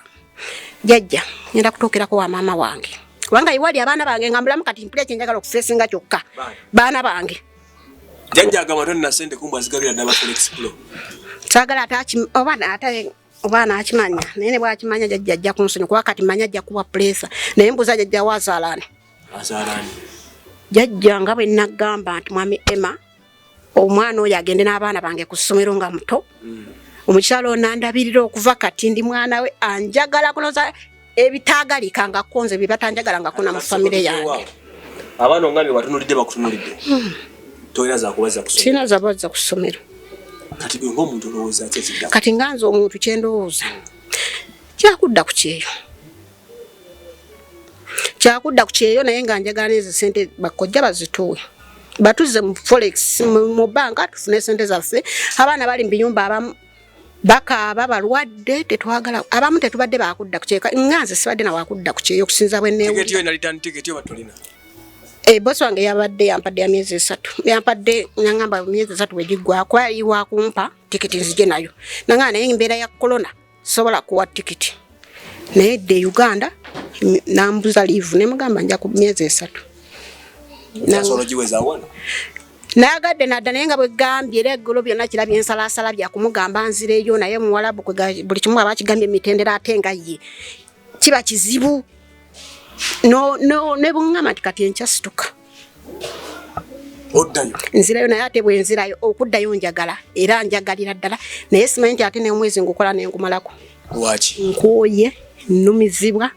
jjajja ngenda kutuukirako wa maama wange kubanga iwali abaana bange nga mbulamu kati mpulira kyenjagala okufeesinga kyokka baana bange jjajja agamba tonna ssente kumbu azigabira ddala Forex Pro saagala obaana akimanya naye ne bwakimanya jjajja ajja kunsonyi kuba kati manya ajja kuwa presa naye mbuuza jjajja wa azaalaani jjajja nga bwe nagamba nti mwami Emma omwana oyo agende n'abaana bange ku ssomero nga muto omukyalo nandabirira okuva kati ndi mwana we anjagala kunoza ebitaagalika nga konze bibatanjagala nga kuna mu family yange. Abaana ngani batunulidde bakutunulidde. Toyina za kubaza kusomera. Sina za baza kusomera. Kati gwe ng'omuntu olowooza kyekidda. Kati nganze omuntu kyendowooza. Kyakudda ku kyeyo. Kyakudda ku kyeyo naye nga njagala ezo ssente Bakojja bazituwe. Batuze mu Forex mu banka tufune ssente zaffe. Abaana bali mu biyumba abamu bakaaba balwadde tetwagala abamu tetubadde bakudda ku kyeyo. Nganze sibadde na wakudda ku kyeyo okusinza bwe neewu. Tiketi yo ina return ticket yo batulina. Bosi wange yabadde yampadde ya myezi 3. Yampadde nyangamba myezi 3 wegigwa kwa iwa kumpa tiketi nzije nayo. Nanga naye mbeera ya corona sobola kuwa tiketi. Naye de Uganda nambuza leave ne mugamba nja ku myezi 3. Nasolo jiweza wana. Nagadde nadda naye nga bwe gambye era eggolo byonna kirabye ensalasala bya kumugamba nzireyo naye muwalabu buli kimu abakigambye mitendera atenga ye. Kiba kizibu. No ne bungama kati enkyasituka. Oddayo. Nzirayo naye ate bwe nzirayo okuddayo njagala era njagalira ddala naye simanyi nti ate n'omwezi ngukola nengumalako. Lwaki? Nkooye nnumizibwa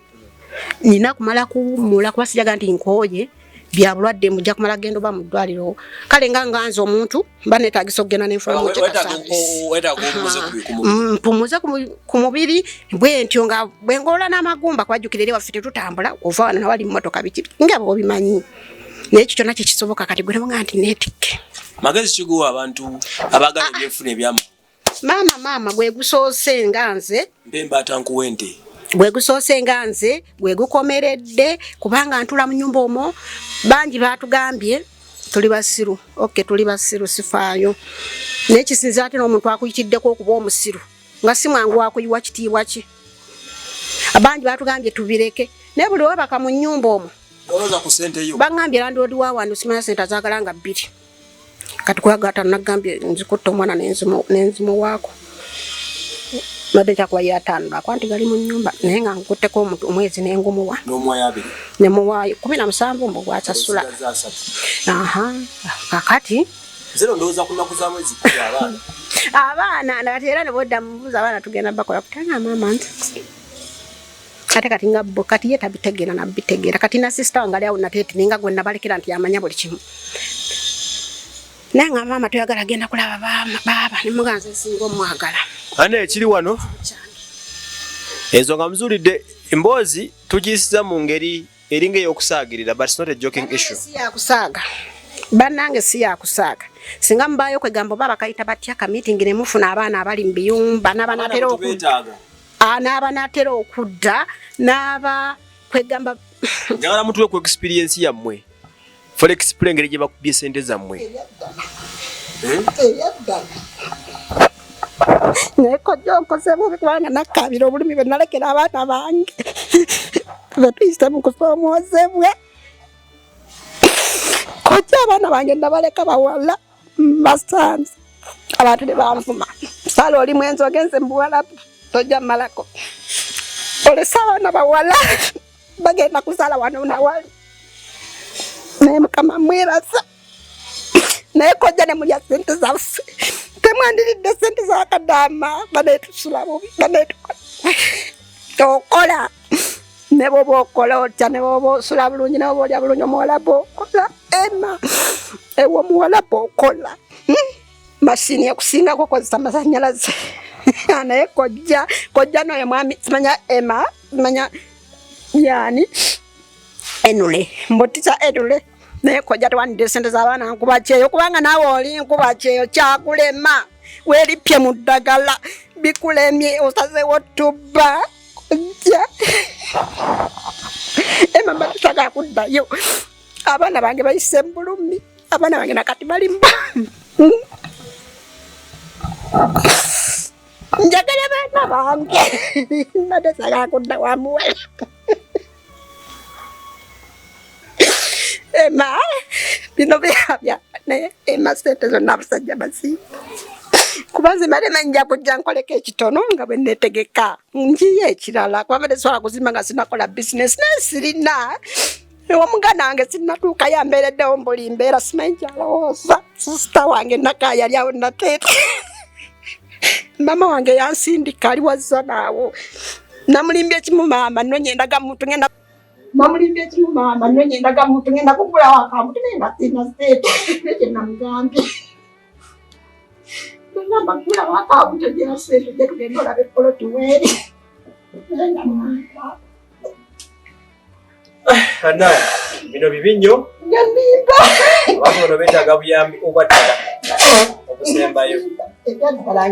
nina kumala kuwummula kuba sijaga nti nkooye bya bulwadde mujja kumala gendo ba mu ddwaliro kale nga nganze omuntu baneetagisa okugenda n'enfuna mu mpumuze ku mubiri bwe ntyo nga bwe ngolola n'amagumba kwajjukira eri waffe tetutambula ova wano nawali mu motoka biki nga bw'obimanyi naye ekyo kyonna kyekisoboka kati gwe nga nti neetikke. Magezi kiguwa abantu abagala ebyenfuna ebyamangu. Maama gwe gusoose nganze Mbembaata nkuwente. Bwe gusoose nganze bwe gukomeredde kubanga ntula mu nyumba omwo bangi batugambye tuli basiru. Okay, tuli basiru sifaayo. N'ekisinza ate n'omuntu akuyitiddeko okuba omusiru nga si mwangu wakuyiwa kitiibwa ki. Abangi batugambye tubireke naye buli webaka mu nyumba omwo oloza ku ssente yo. Bangambye landlord wa wano simanya ssente azaagala nga 2. Kati kwagata nagambye nzikutta omwana n'enzimu waako. Made chakwa ya 5 akwanti gali mu nyumba naye nga nkutteko omuntu omwezi n'engumuwa. N'omwaya 2. Nemuwayo 17 mbu gwasasula. Aha. Kakati zero ndoza kunakuza mwezi kwa abaana. Abaana natera ne bodda mubuza abaana tugenda bakola kutanga mama nti. Kati nga kati yeta bitegera na bitegera kati na sister wangali awo natete ninga gwe nabalekera nti yamanya buli kimu. Nanga mama tuyagala genda kulaba baba ne muganze singo mwagala. Ane ekiri wano. Ezo nga mzulidde emboozi tugisiza mu ngeri eringa y'okusaagirira but it's not a joking issue. Siya kusaaga. Banange siya kusaaga. Singa mbayo kwegambo baba kayita batya ka meeting ne mufuna abaana abali mbiyumba n'abanatera okudda. N'abanatera okudda n'aba kwegamba njagala mutuwe ku experience yammwe. Forex plengeri gye bakubye ssente zammwe. Neko Kojja bubi kubanga nakabira obulumi bwe nalekera abaana bange. Batuyise mu kusoomozebwa. Kojja abaana bange nabaleka bawala basanze. Abantu ne banvuma. Sala oli mwenzi ogenze mbuwala tojja malako. Ole sawa na bawala bagenda kusala wano nawali. Naye Mukama mwebasa. Naye Kojja ne mulya ssente zaffe. Temwandiridde ssente za Bakadaama baneetusula bubi baneetukola. Tokola ne bwoba okola otya ne bwoba osula bulungi ne bwoba olya bulungi omuwala bw'okola ema ewo omuwala bw'okola mashini ekusingako okozesa amasannyalaze. Naye Kojja noyo mwami simanya ema simanya yani enule mbotisa enule naye Kojja tewandidde ssente z'abaana nkuba kyeyo kubanga naawe oli nkuba kyeyo kyakulema weeripye mu ddagala bikulemye osazeewo tubba Kojja ema batusaka kuddayo abaana bange bayise mbulumi abaana bange nakati bali njagala baana bange nadesaka kudda wamuwela ema bino byabya naye ema ssente zonna abasajja basiima kuba nzimalema nja kujja nkoleko ekitono nga bwe neetegeka njiyo ekirala kubanga tesobola kuzimba nga sinakola bizinesi naye sirina omugana wange sinnatuukayo ambeereddewo mbuli mbeera simanyi kyalowooza sisita wange nakaya yali awo nateete mama wange yansindika ali wazza naawo namulimbye kimu mama nno nyendaga muntu ngenda namulimbye kimu mama nno nyendaga muntu ngenda kugula waka muntu ngenda sina sente nje namugambye namba kugula waka muntu ngenda sente je tugenda olabe polo tuweri Ana bino bibinyo nganimba abantu bano betaaga buyambi obwaddala okusembayo ebyadala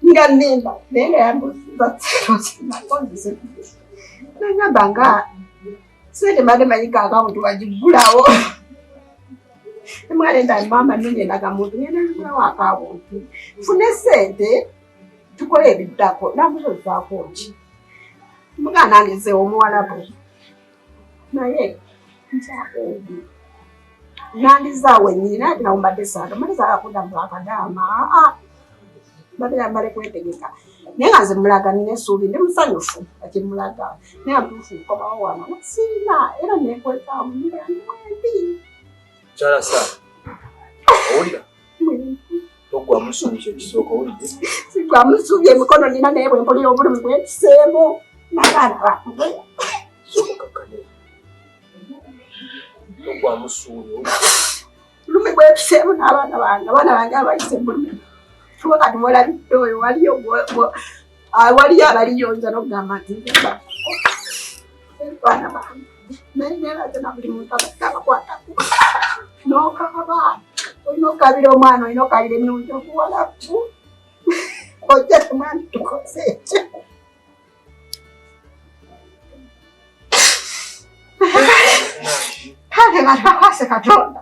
nganimba naye yambuza nakonzise nangamba nga sente mbadde manyiga akawunti wagigulawo emwana enda mama nonyendaga muntu ngenda ngulawo akawunti fune sente tukole ebiddako namusozaako ki mugana angeze omuwalabu naye nkyakodi nandizaawe nyini naye ati nawumbadde saaga malizaga kudda mu Bakadaama mbadde yambale kwetegeka naye nga nze mulaga nina essuubi ndi musanyufu akimulaga naye atuufu nkomawo wano nasiina era nekwetaamu nyumba mwendi kyala saa owulira togwa musuubi kyo kisooka owulidde sigwa musuubi emikono nina naye bwe mpulira obulumi bwetuseemu nagaana bakube sokukakkane togwa musuubi bulumi bwetuseemu n'abaana bange abayise bulumi tuwe kati walabidde oyo waliyo abaliyonza n'okugamba nti baana bange naye nebaze na buli muntu abadde abakwatako n'okaba olina okukabira omwana olina okukabira emirundi okuwalabu ojja tumwana tukoze ekyo kale batakwase Katonda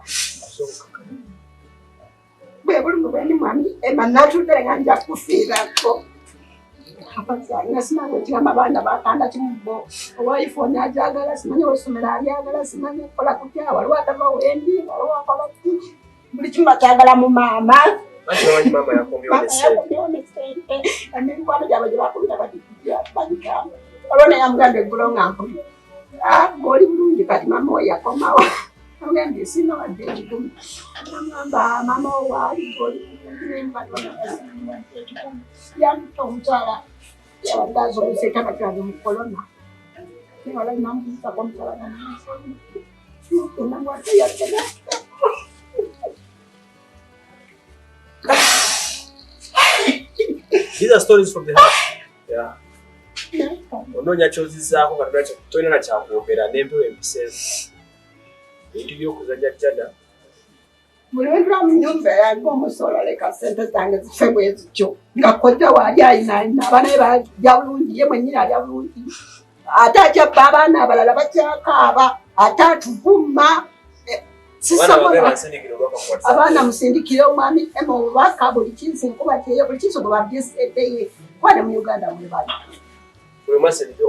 bwe bulimu bwendi mwami emanatudere nga nja kufiirako nga simanyi ekigamba abaana bakanda kimubo owa iphone ajagala simanyi ow'essomero alyagala simanyi okukola kutya waliwo atava wendi waliwo akola ki buli kimu bakyagala mu maama emikwano gyabwe gye bakubira bagigamba olwo naye amugamba eggulo nga nkumi goli bulungi kati maama we yakomawo amugambye sina wadde ekikumi amugamba maama wo waali goli yamutta omukyala yabadde azolesa ekitaba kyange mu kolona wala namukusako omukyala namwate yagena These are stories from the heart. Yeah. Onoonya kyozizaako nga tolina na kyakwogera n'empewo empiseemu ebintu by'okuzanya jjada buli lwentula mu nnyumba yange omusola leka sente zange zife bwe zityo nga Kojja waali alina abaana be balya bulungi ye mwennyini alya bulungi ate akyabba abaana abalala bakyakaaba ate atuvuma abaana musindikire omwami ema obubaka buli kinsi nkuba kyeyo buli kinsi gwe babyeseddeye kwane mu Uganda muli bali buli mwasindike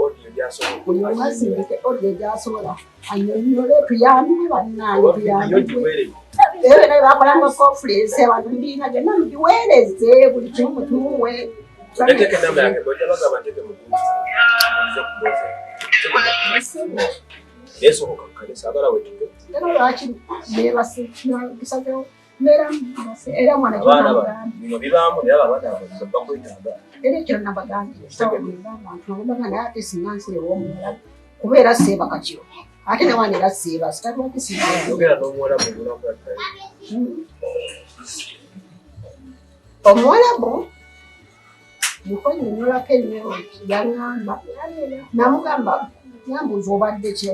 audio gyasobola annyonnyole tuyambire bannange tuyambire era naye bakolanga conference abantu ndiina gyonna mugiweereze buli kimu mutuwe lwaki bebasegisazeo era mwana era ekiro nabagambye naye ate singa nsirewo omulala kubeera seeba kakiro ate newana era seeba omuwalabu mukonyinyolako ennyo yaŋŋamba namugamba yambuuza obadde kye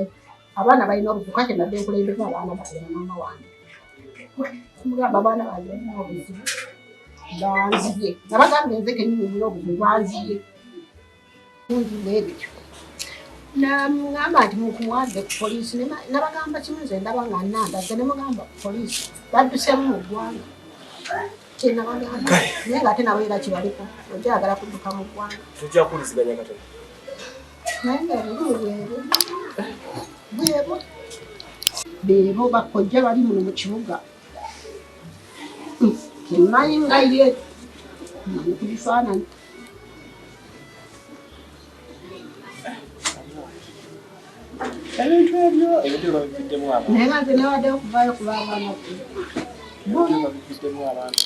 abaana balina obuzibu kake nabbe nkulembeza abaana balina maama wange mugamba abaana balina obuzibu banzibye nabagambye nze kenyini nina obuzibu banzibye kunzibwa ebityo namugamba nti mukuwadde ku poliisi nabagamba kimu nze ndaba nga nandaze nemugamba ku poliisi baddusemu mu ggwanga kyenabagamba naye nga ate nabo era kibaliko okyagala kudduka mu ggwanga tujjakuliziganya katono naye nga ebintu bwebo beebo Bakojja bali muno mu kibuga kimanyi nga ye manyi ku bifaananyi ebintu ebyo babividdemu abantu naye nga nze newaddeyo okuvaayo kuba abaana babividdemu abantu